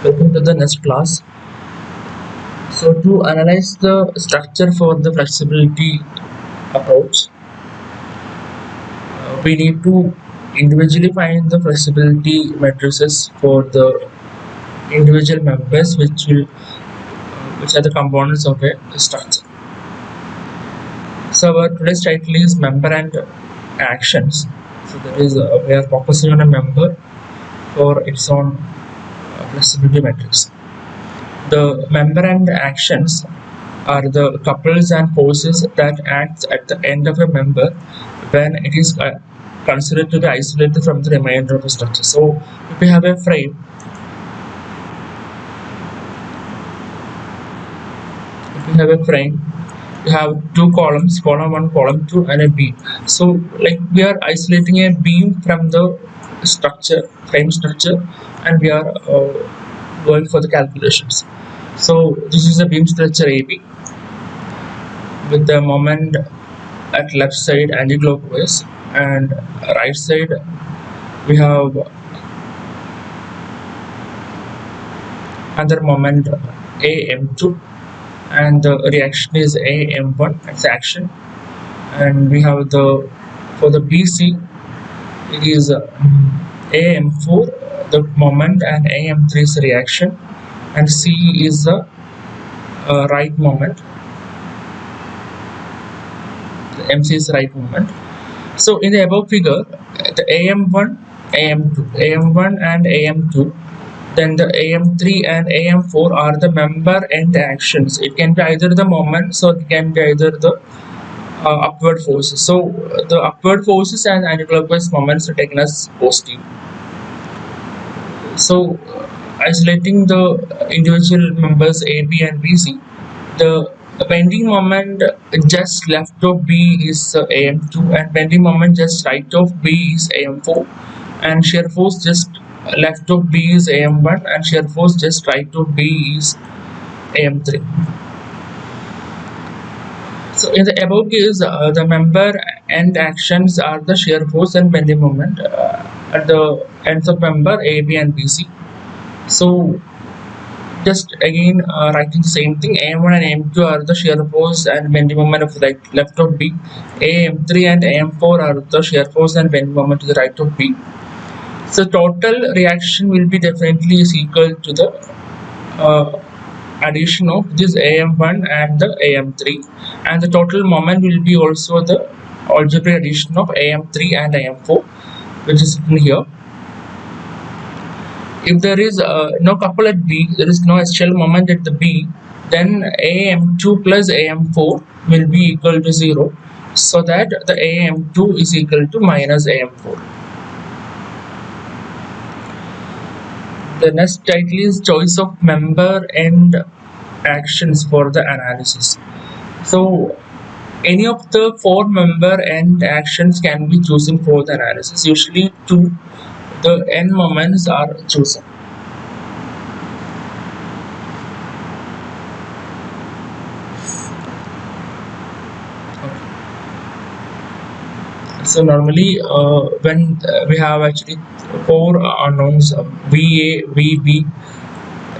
Welcome to the next class. So to analyze the structure for the flexibility approach, we need to individually find the flexibility matrices for the individual members, which are the components of a structure. So our today's title is member and actions. So that is we are focusing on a member for its own flexibility matrix. The member and actions are the couples and forces that act at the end of a member when it is considered to be isolated from the remainder of the structure. So if we have a frame, we have two columns, column 1, column 2 and a beam. So like we are isolating a beam from the frame structure, and we are going for the calculations. So this is the beam structure AB with the moment at left side anti-clockwise, and right side we have another moment AM2, and the reaction is AM1 as action, and we have for the BC it is AM4 the moment and AM3 is the reaction, and C is the right moment. The MC is right moment. So in the above figure, the AM1, AM1 and AM2, then the AM3 and AM4 are the member end actions. It can be either the moments or it can be either the upward forces. So the upward forces and anti-clockwise moments are taken as positive. So isolating the individual members AB and BC, the bending moment just left of B is AM2, and bending moment just right of B is AM4, and shear force just left of B is AM1, and shear force just right of B is AM3. So in the above case, the member end actions are the shear force and bending moment at the ends of member AB and BC. So just again writing the same thing, AM1 and AM2 are the shear force and bending moment of the left of B. AM3 and AM4 are the shear force and bending moment to the right of B. So total reaction will be definitely is equal to the addition of this AM1 and the AM3, and the total moment will be also the algebraic addition of AM3 and AM4, which is written here. If there is no couple at B, there is no SL moment at the B, then AM2 plus AM4 will be equal to 0, so that the AM2 is equal to minus AM4. The next title is choice of member and actions for the analysis. So any of the 4 member and actions can be chosen for the analysis. Usually the n moments are chosen. So normally when we have actually 4 unknowns, VA, VB,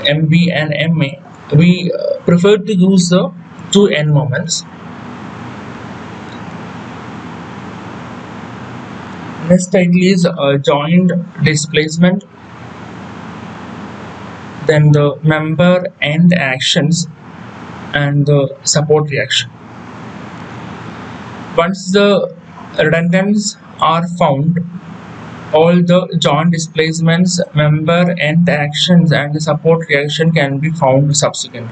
MB and MA, we prefer to use the 2 n moments. Next title is joint displacement, then the member end actions, and the support reaction. Once the redundants are found, all the joint displacements, member end actions and the support reaction can be found subsequently.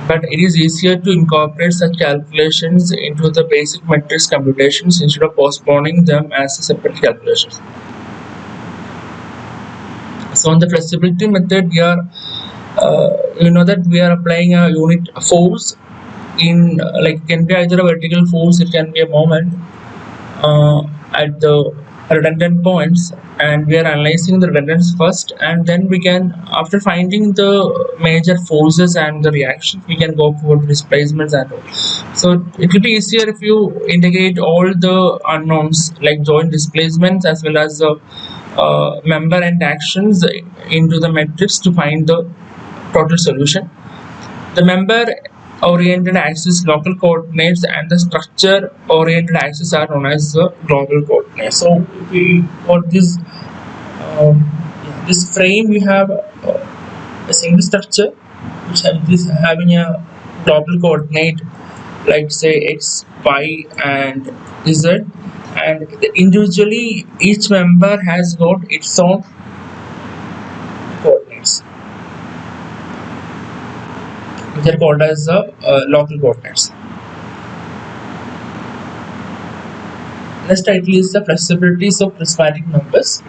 But it is easier to incorporate such calculations into the basic matrix computations instead of postponing them as separate calculations. So on the flexibility method here, you know that we are applying a unit force in like can be either a vertical force, it can be a moment at the redundant points, and we are analyzing the redundance first, and then we can, after finding the major forces and the reactions, we can go for displacements and all. So it will be easier if you integrate all the unknowns like joint displacements as well as the member and actions into the matrix to find the total solution. The member oriented axis local coordinates and the structure oriented axis are known as the global coordinates. So we got um, this frame, we have a single structure which is having a global coordinate like say x, y, and z, and individually each member has got its own coordinates. They are called as the local coordinates. Next title is the flexibilities of prismatic members.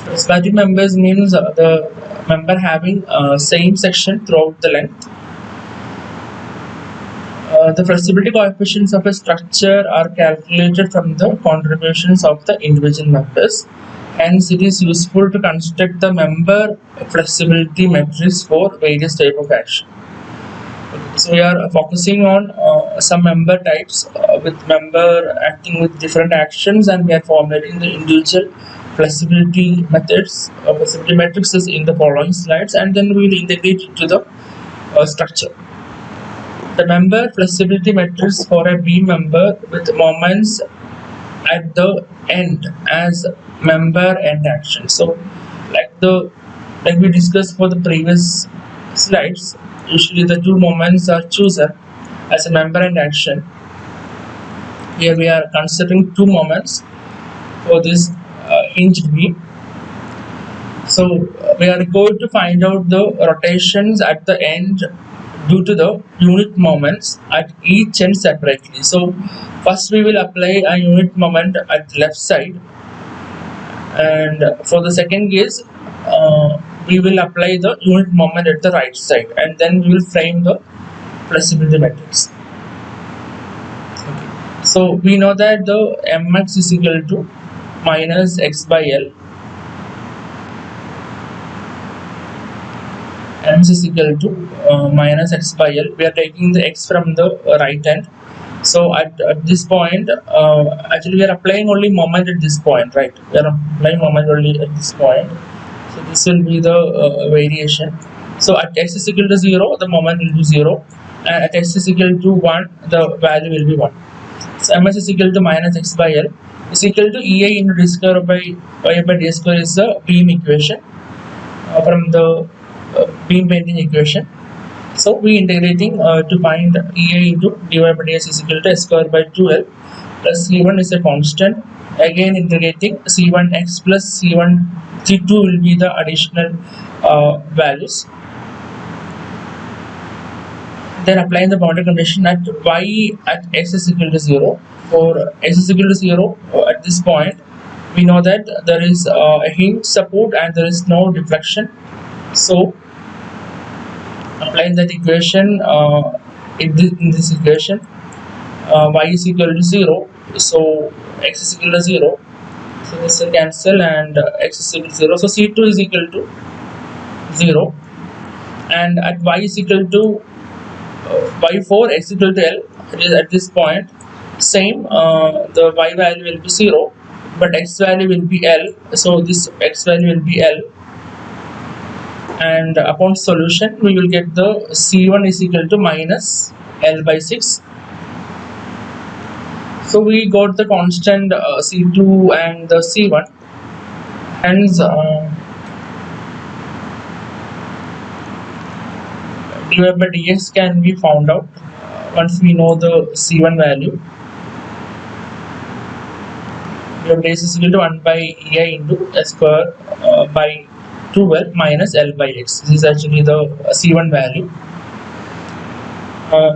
Prismatic members means the member having same section throughout the length. The flexibility coefficients of a structure are calculated from the contributions of the individual members. Hence, it is useful to construct the member flexibility matrix for various type of action. So we are focusing on some member types with member acting with different actions, and we are formulating the individual flexibility methods, flexibility matrices in the following slides, and then we will integrate it to the structure. The member flexibility matrix for a beam member with moments at the end as member end action. So, like we discussed for the previous slides, usually the two moments are chosen as a member end action. Here we are considering two moments for this hinged beam. So we are going to find out the rotations at the end due to the unit moments at each end separately. So first we will apply a unit moment at left side, and for the second case we will apply the unit moment at the right side, and then we will frame the flexibility matrix. Okay. So we know that the mx is equal to minus x by L. M is equal to minus x by L. We are taking the x from the right hand. So at this point, actually we are applying only moment at this point, right? We are applying moment only at this point. So this will be the variation. So at x is equal to 0, the moment will be 0. And at x is equal to 1, the value will be 1. So ms is equal to minus x by L is equal to EI into d square by y by d square is the beam equation from the beam bending equation. So we integrating to find EI into dy by dx is equal to s square by 2L plus C1 is a constant. Again integrating C1x plus C2 will be the additional values. Then applying the boundary condition at y at x is equal to 0. For x is equal to 0 at this point, we know that there is a hinge support and there is no deflection. So applying that equation in this equation, y is equal to 0, so x is equal to 0, so this will cancel, and x is equal to 0, so C2 is equal to 0, and at y is equal to y4 x equal to L, at this point same, the y value will be 0 but x value will be L, so this x value will be L, and upon solution we will get the C1 is equal to minus L by 6. So we got the constant C2 and the C1, hence dy by dx can be found out once we know the C1 value. Dy by dx is equal to 1 by EI into s square by 2L minus L by x. This is actually the C1 value.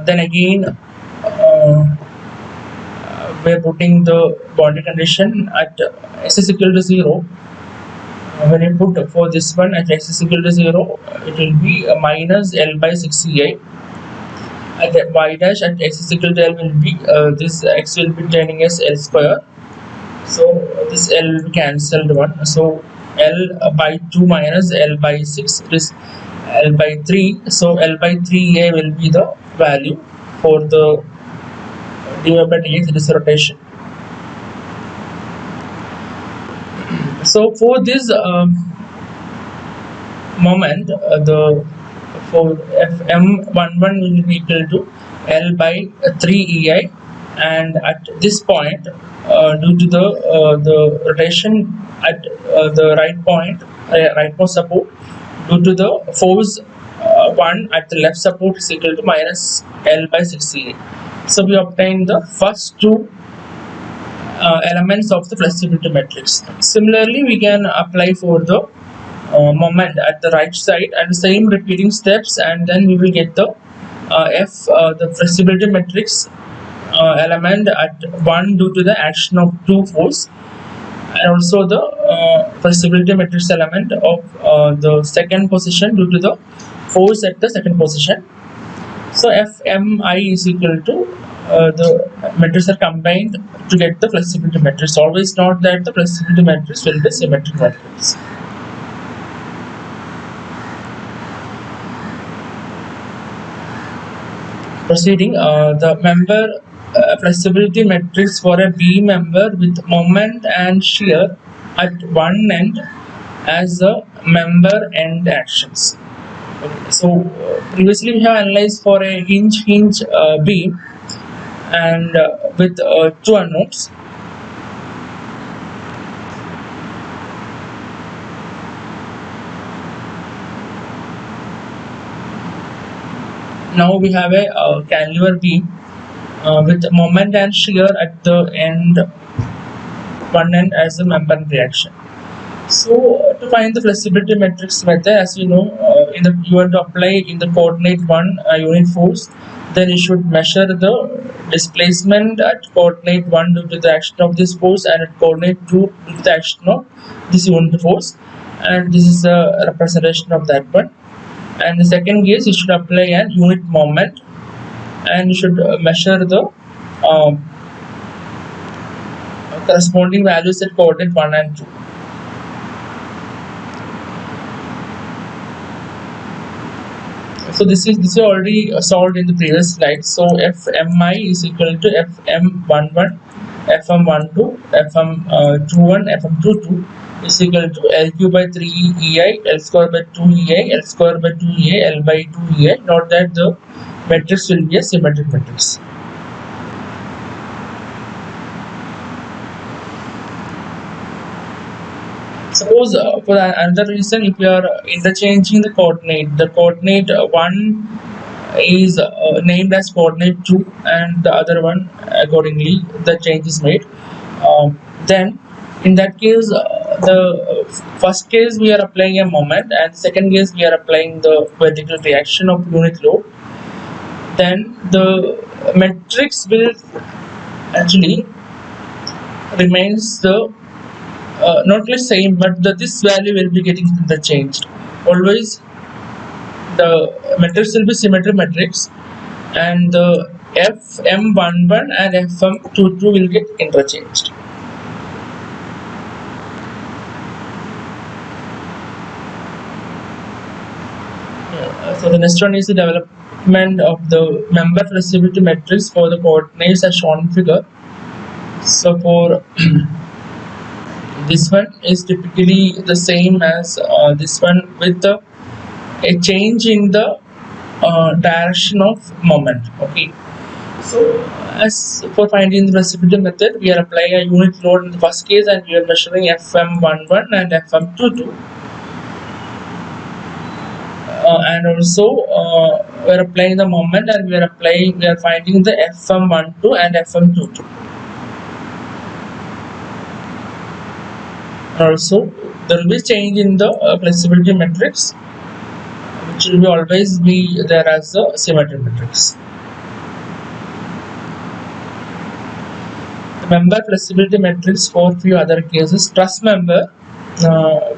Then again we are putting the boundary condition at x is equal to 0. When you put for this one at x is equal to 0, it will be minus L by 6 EI. At y dash at x is equal to L will be this x will be turning as L square. So this L will be cancelled one. So L by 2 minus L by 6 is L by 3. So L by 3A will be the value for the dy by dx, this rotation. So for this moment, the for Fm11 will be equal to L by 3 EI, and at this point, due to the rotation at the right point, rightmost support, due to the force 1 at the left support is equal to minus L by 6 EI. So we obtain the first two elements of the flexibility matrix. Similarly, we can apply for the moment at the right side and the same repeating steps, and then we will get the the flexibility matrix element at 1 due to the action of 2 force, and also the flexibility matrix element of the second position due to the force at the second position. So Fmi is equal to the matrices are combined to get the flexibility matrix. Always note that the flexibility matrix will be symmetric matrix. Proceeding, the member flexibility matrix for a B member with moment and shear at one end as the member end actions. Okay, so previously we have analyzed for a hinge beam and with two unknowns. Now we have a cantilever beam with moment and shear at the end, one end as the member reaction. So to find the flexibility matrix method, as you know, you want to apply in the coordinate 1 unit force, then you should measure the displacement at coordinate 1 due to the action of this force, and at coordinate 2 due to the action of this unit force, and this is a representation of that one. And the second case, you should apply an unit moment, and you should measure the corresponding values at coordinate 1 and 2. So this is already solved in the previous slide. So Fmi is equal to Fm11, Fm12, Fm21, Fm22 is equal to Lq by 3 EI, L square by 2 EI, L square by 2 EI, L by 2 EI. Note that the matrix will be a symmetric matrix. Suppose for another reason, if you are interchanging the coordinate 1 is named as coordinate 2, and the other one accordingly the change is made, then in that case, the first case we are applying a moment, and second case we are applying the vertical reaction of unit load. Then the matrix will actually remains the not only same, but this value will be getting interchanged. Always the matrix will be symmetric matrix, and the Fm11 and Fm22 will get interchanged. So the next one is the development of the member flexibility matrix for the coordinates as shown in figure. So for this one is typically the same as this one, with a change in the direction of moment. Okay, so as for finding the flexibility method, we are applying a unit load in the first case, and we are measuring Fm11 and Fm22, and also we are applying the moment, and we are finding the Fm12 and Fm22. Also there will be change in the flexibility matrix, which will always be there as a symmetric matrix. The member flexibility matrix for few other cases. Truss member,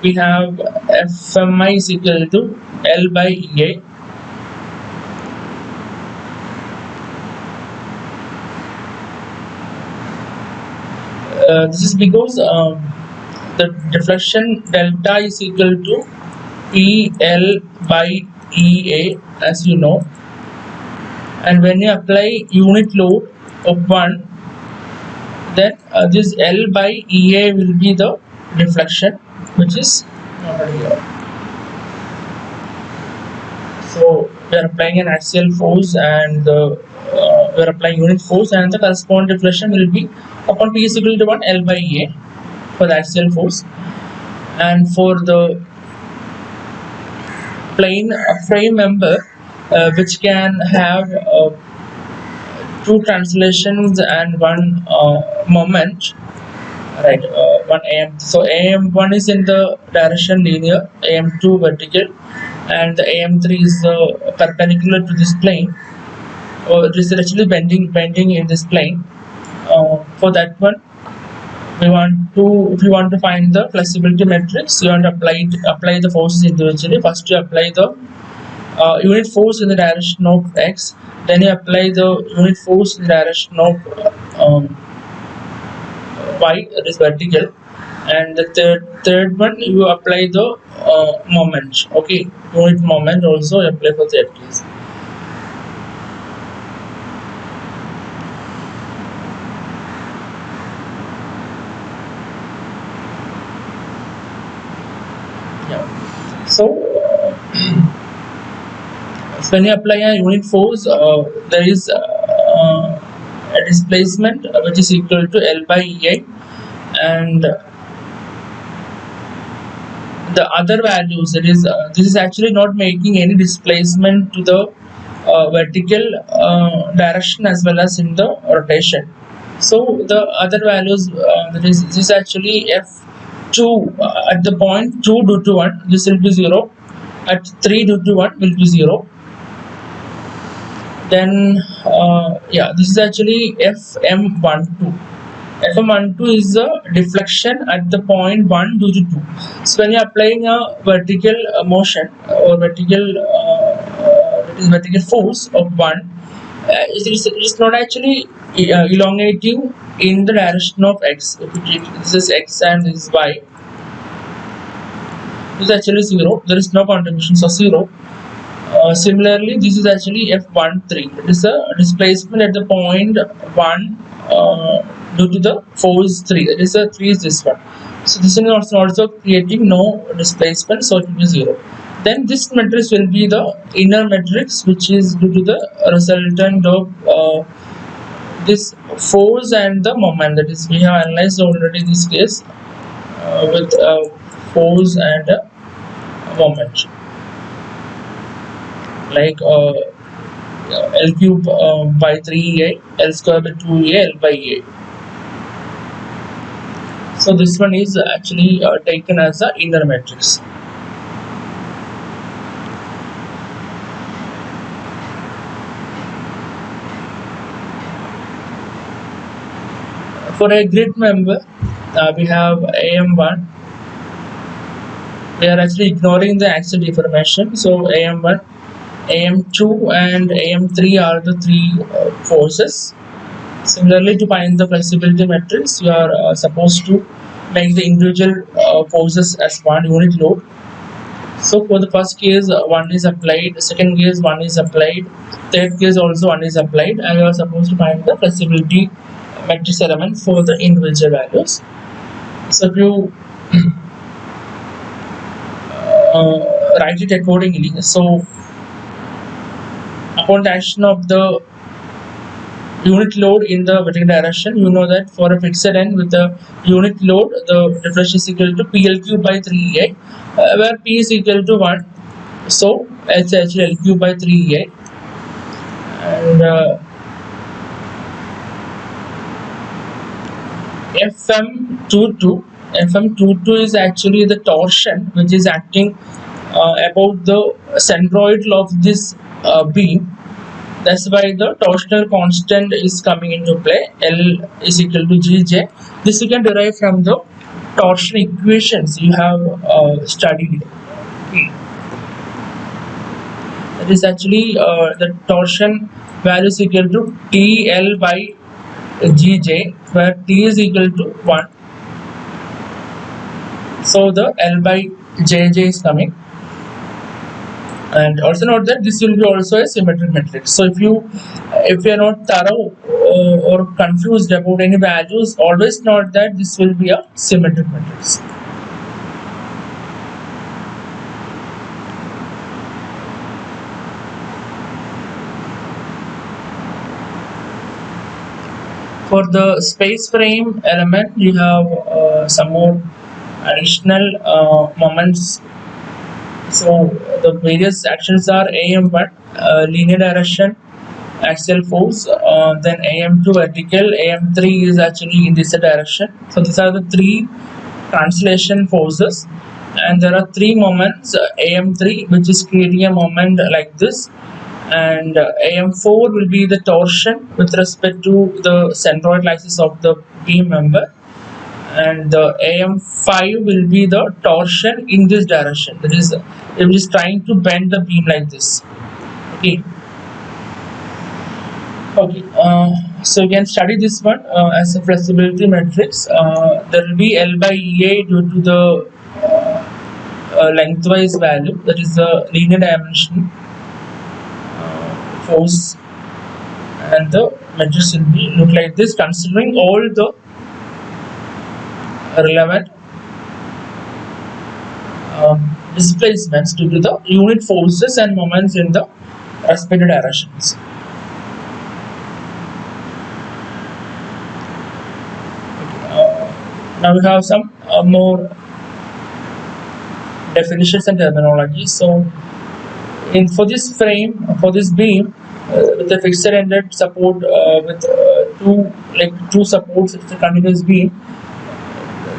we have Fmi is equal to L by EA. This is because the deflection delta is equal to PL by EA, as you know, and when you apply unit load of 1, then this L by EA will be the deflection, which is not here. So we are applying an axial force, and we are applying unit force, and the corresponding deflection will be upon P is equal to 1 L by A for the axial force. And for the plane frame member, which can have two translations and one moment, right? One AM. So AM1 is in the direction linear, AM2 vertical, and the AM3 is perpendicular to this plane. It is actually bending in this plane. For that one, if you want to find the flexibility matrix, you want to apply the forces individually. First, you apply the unit force in the direction of x. Then you apply the unit force in the direction of y, that is vertical. And the third one, you apply the moment. Okay, unit moment also apply for that case. Yeah. So when you apply a unit force, there is a displacement which is equal to L by EI, and the other values, that is this is actually not making any displacement to the vertical direction as well as in the rotation. So the other values, that is, this is actually f2 at the point 2 due to 1, this will be 0. At 3 due to 1 will be 0. Then yeah, this is actually fm12. fm12 is the deflection at the point 1 due to 2. So when you are applying a vertical motion or vertical force of 1, it is not actually elongating in the direction of x. If you take this is x and this is y, this is actually 0. There is no contribution, so 0. Similarly, this is actually f13. It is a displacement at the point 1 due to the force 3. That is a 3 is this one. So this is also creating no displacement, so it will be 0. Then this matrix will be the inner matrix, which is due to the resultant of this force and the moment. That is, we have analyzed already this case with force and moment, like L cube by 3A, L square by 2A, L by A. So this one is actually taken as the inner matrix. For a grid member, we have AM1. We are actually ignoring the axial deformation. So AM1, AM2 and AM3 are the three forces. Similarly, to find the flexibility matrix, you are supposed to make the individual forces as one unit load. So for the first case, one is applied, second case one is applied, third case also one is applied, and you are supposed to find the flexibility matrix element for the individual values. So if you write it accordingly, so upon the action of the unit load in the vertical direction, you know that for a fixed end with the unit load, the deflection is equal to PL cube by 3A, where P is equal to 1. So it's actually L cube by 3A. And FM22 is actually the torsion which is acting about the centroid of this beam. That's why the torsional constant is coming into play. L is equal to Gj. This you can derive from the torsion equations you have studied. That is actually the torsion value is equal to TL by Gj, where T is equal to 1. So the L by Jj is coming. And also note that this will be also a symmetric matrix. So if you are not thorough or confused about any values, always note that this will be a symmetric matrix. For the space frame element, you have some more additional moments. So the various actions are AM1 linear direction axial force, then AM2 vertical, AM3 is actually in this direction. So these are the three translation forces, and there are three moments. AM3, which is creating a moment like this, and AM4 will be the torsion with respect to the centroid axis of the beam member, and the AM5 will be the torsion in this direction. That is, it is trying to bend the beam like this. Okay. Okay, so you can study this one as a flexibility matrix. There will be L by EA due to the lengthwise value, that is the linear dimension force, and the matrix will be look like this, considering all the relevant displacements due to the unit forces and moments in the respective directions. Now we have some more definitions and terminology. So, for this frame, for this beam, with a fixed ended support with two supports, it's a continuous beam.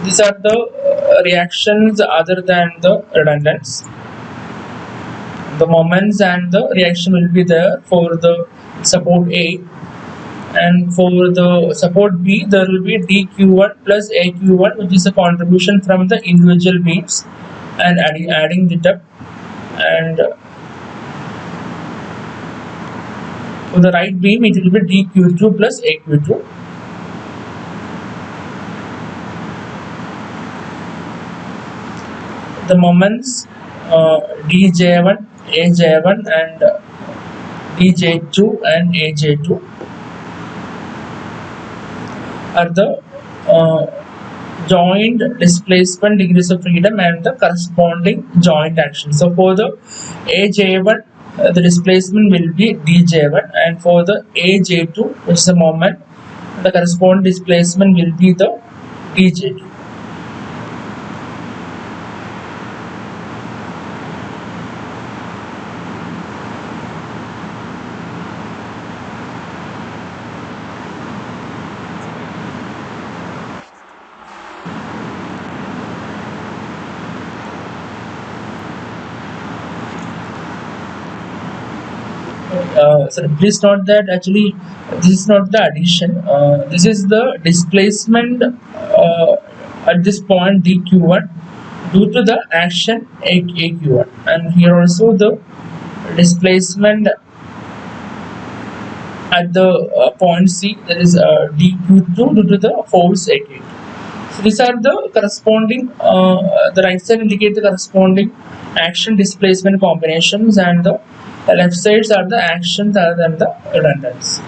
These are the reactions other than the redundants. The moments and the reaction will be there for the support A, and for the support B there will be dq1 plus aq1, which is a contribution from the individual beams, and adding it up, and for the right beam it will be dq2 plus aq2. The moments dj1, aj1, and dj2 and aj2 are the joint displacement degrees of freedom and the corresponding joint action. So for the aj1, the displacement will be dj1, and for the aj2, which is the moment, the corresponding displacement will be the dj2. So please note that actually this is not the addition, this is the displacement at this point dq1 due to the action aq1, and here also the displacement at the point C, that is dq2 due to the force aq2. So these are the corresponding, the right side indicate the corresponding action displacement combinations, and the left sides are the actions other than the redundants.